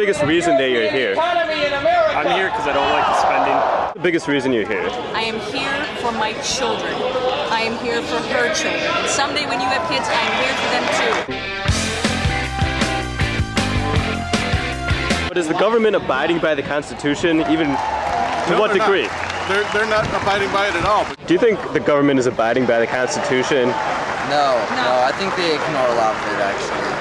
biggest reason that you're here? I'm here because I don't like the spending. What's the biggest reason you're here? I am here for my children. I am here for her children. And someday when you have kids, I am here for them too. But is the government abiding by the Constitution, even to what degree? They're not abiding by it at all. Do you think the government is abiding by the Constitution? No, I think they ignore a lot of it, actually.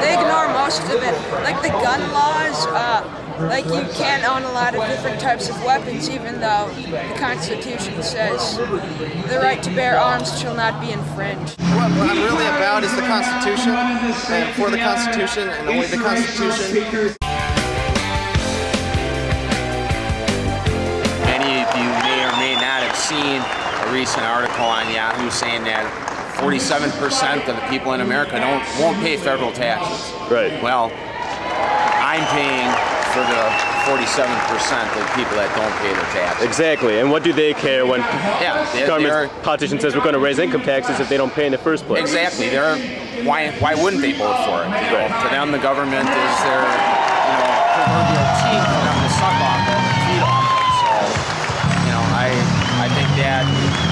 They ignore most of it. Like the gun laws, like you can't own a lot of different types of weapons, even though the Constitution says the right to bear arms shall not be infringed. What I'm really about is the Constitution, and for the Constitution, and only the Constitution. Many of you may or may not have seen a recent article on Yahoo saying that 47% of the people in America won't pay federal taxes. Right. Well, I'm paying for the 47% of the people that don't pay their taxes. Exactly. And what do they care when government politician says we're going to raise income taxes if they don't pay in the first place? Exactly. Why wouldn't they vote for it? Right. To them, the government is their proverbial teeth for them to suck off and feed off. So, I think that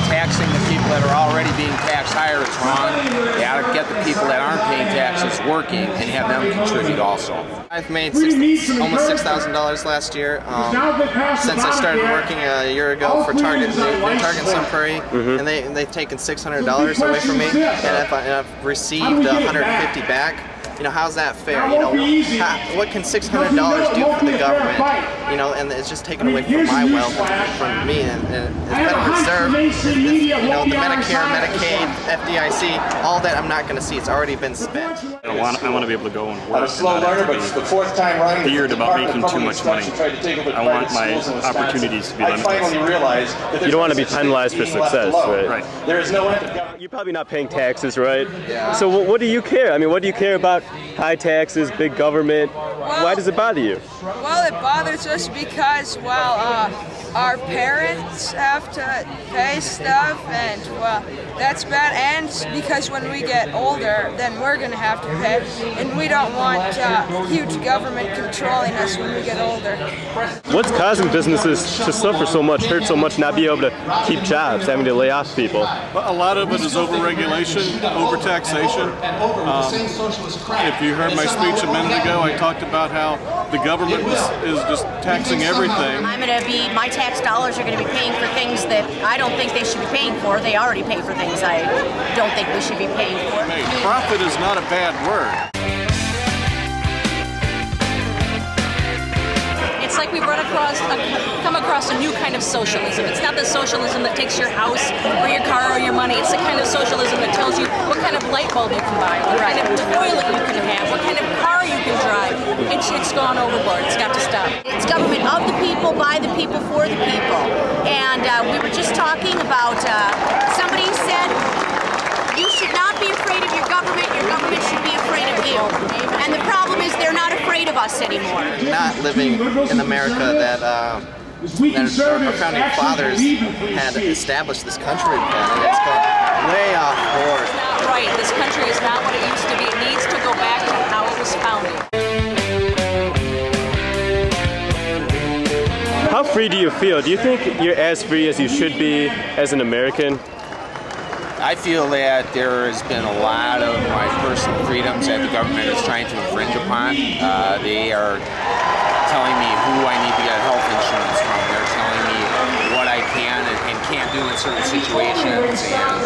taxing the people that are already being taxed higher is wrong. You ought to get the people that aren't paying taxes working and have them contribute also. I've made almost $6,000 last year since I started working a year ago for Target in Sun Prairie, and they've taken $600 away from me, and I've received $150 back. How's that fair? What can $600 do for the government? And it's just taken away from my wealth, from me, and the Federal Reserve, the Medicare, Medicaid, FDIC, all that I'm not going to see. It's already been spent. I want to be able to go and work and not have to be feared about making too much money. I want my opportunities to be limitless. You don't want to be penalized for success, right? Right. You're probably not paying taxes, right? Yeah. So what do you care? I mean, what do you care about high taxes, big government? Why does it bother you? Well, it bothers us because, our parents have to pay stuff, and, that's bad. And because when we get older, then we're going to have to pay, and we don't want huge government controlling us when we get older. What's causing businesses to suffer so much, hurt so much, not be able to keep jobs, having to lay off people? A lot of it is overregulation, overtaxation. If you heard my speech a minute ago, I talked about how the government is just taxing everything. My tax dollars are going to be paying for things that I don't think they should be paying for. They already pay for things I don't think we should be paying for. Hey, profit is not a bad word. It's like we've come across a new kind of socialism. It's not the socialism that takes your house or your car or your money. It's the kind of socialism that tells you what kind of light bulb you can buy, what kind of toilet you can have, what kind of car you can drive. It's gone overboard. It's got to stop. It's government of the people, by the people, for the people. And we were just talking about, somebody said, you should not be afraid of your government should be afraid of you. And the problem is they're not afraid of us anymore. Not living in America that our founding fathers had established this country, and it's gone way off board. It's not right. This country is not what it used to be. It needs to go back to how it was founded. How free do you feel? Do you think you're as free as you should be as an American? I feel that there has been a lot of my personal freedoms that the government is trying to infringe upon. They are telling me who I need to get health insurance from. They're telling me what I can and can't do in certain situations. And,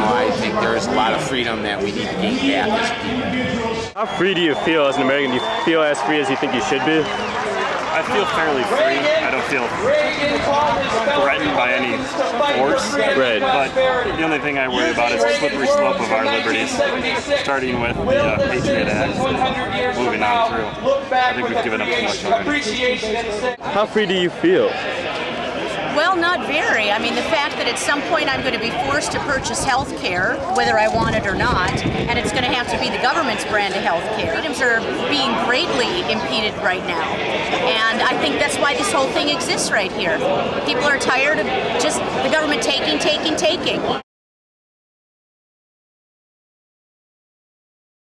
I think there's a lot of freedom that we need to gain back as people. How free do you feel as an American? Do you feel as free as you think you should be? I feel fairly free. I don't feel threatened by any force. Right. But the only thing I worry about is the slippery slope of our liberties, starting with the Patriot Act and moving on through. I think we've given up too much already. How free do you feel? Well, not very. I mean, the fact that at some point I'm going to be forced to purchase health care, whether I want it or not, and it's going to have to be the government's brand of health care. Freedoms are being greatly impeded right now, and I think that's why this whole thing exists right here. People are tired of just the government taking.